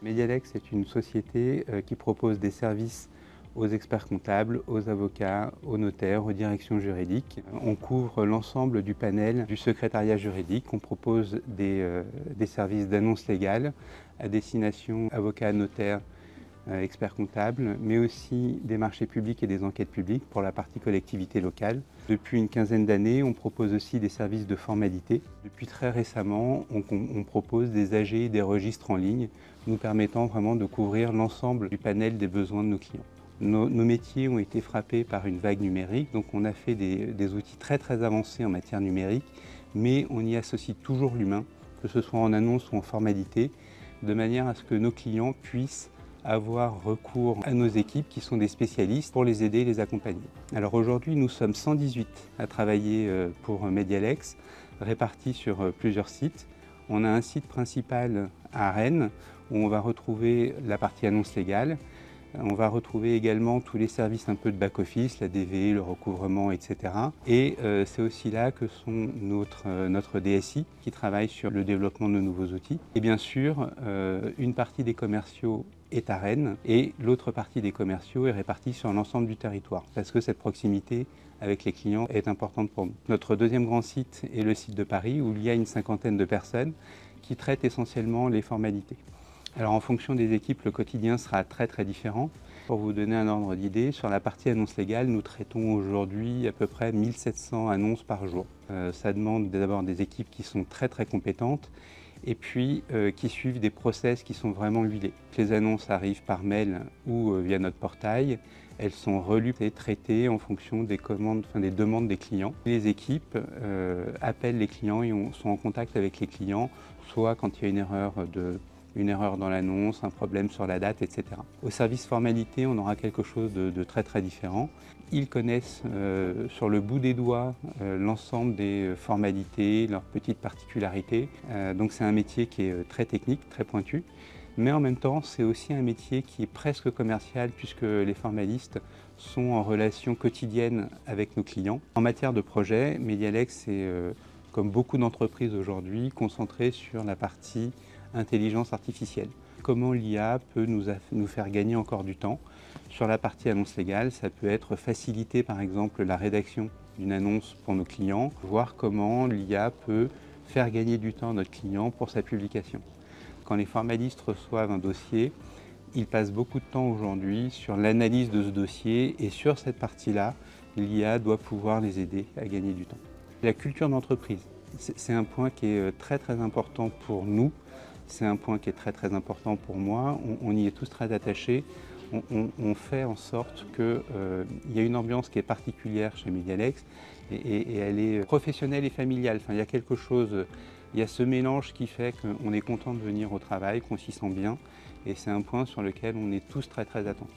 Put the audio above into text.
Medialex est une société qui propose des services aux experts comptables, aux avocats, aux notaires, aux directions juridiques. On couvre l'ensemble du panel du secrétariat juridique. On propose des services d'annonce légale à destination avocats, notaires, experts comptables, mais aussi des marchés publics et des enquêtes publiques pour la partie collectivité locale. Depuis une quinzaine d'années, on propose aussi des services de formalité. Depuis très récemment, on propose des AG et des registres en ligne, nous permettant vraiment de couvrir l'ensemble du panel des besoins de nos clients. Nos métiers ont été frappés par une vague numérique, donc on a fait des outils très avancés en matière numérique, mais on y associe toujours l'humain, que ce soit en annonce ou en formalité, de manière à ce que nos clients puissent avoir recours à nos équipes qui sont des spécialistes pour les aider et les accompagner. Alors aujourd'hui, nous sommes 118 à travailler pour Medialex, répartis sur plusieurs sites. On a un site principal à Rennes où on va retrouver la partie annonce légale. On va retrouver également tous les services un peu de back-office, la DV, le recouvrement, etc. Et c'est aussi là que sont notre DSI qui travaille sur le développement de nouveaux outils. Et bien sûr, une partie des commerciaux est à Rennes et l'autre partie des commerciaux est répartie sur l'ensemble du territoire parce que cette proximité avec les clients est importante pour nous. Notre deuxième grand site est le site de Paris où il y a une cinquantaine de personnes qui traitent essentiellement les formalités. Alors en fonction des équipes, le quotidien sera très différent. Pour vous donner un ordre d'idée, sur la partie annonce légale, nous traitons aujourd'hui à peu près 1700 annonces par jour. Ça demande d'abord des équipes qui sont très compétentes et puis qui suivent des process qui sont vraiment huilés. Les annonces arrivent par mail ou via notre portail. Elles sont relues et traitées en fonction des demandes des clients. Les équipes appellent les clients et sont en contact avec les clients, soit quand il y a une erreur dans l'annonce, un problème sur la date, etc. Au service formalité, on aura quelque chose de très différent. Ils connaissent sur le bout des doigts l'ensemble des formalités, leurs petites particularités. Donc c'est un métier qui est très technique, très pointu. Mais en même temps, c'est aussi un métier qui est presque commercial puisque les formalistes sont en relation quotidienne avec nos clients. En matière de projet, Medialex est, comme beaucoup d'entreprises aujourd'hui, concentré sur la partie intelligence artificielle. Comment l'IA peut nous faire gagner encore du temps. Sur la partie annonce légale, ça peut être faciliter par exemple la rédaction d'une annonce pour nos clients, voir comment l'IA peut faire gagner du temps à notre client pour sa publication. Quand les formalistes reçoivent un dossier, ils passent beaucoup de temps aujourd'hui sur l'analyse de ce dossier et sur cette partie-là, l'IA doit pouvoir les aider à gagner du temps. La culture d'entreprise, c'est un point qui est très important pour nous, c'est un point qui est très important pour moi, on y est tous très attachés. On fait en sorte qu'il y a une ambiance qui est particulière chez Medialex et elle est professionnelle et familiale. Enfin, il y a quelque chose, il y a ce mélange qui fait qu'on est content de venir au travail, qu'on s'y sent bien et c'est un point sur lequel on est tous très attentifs.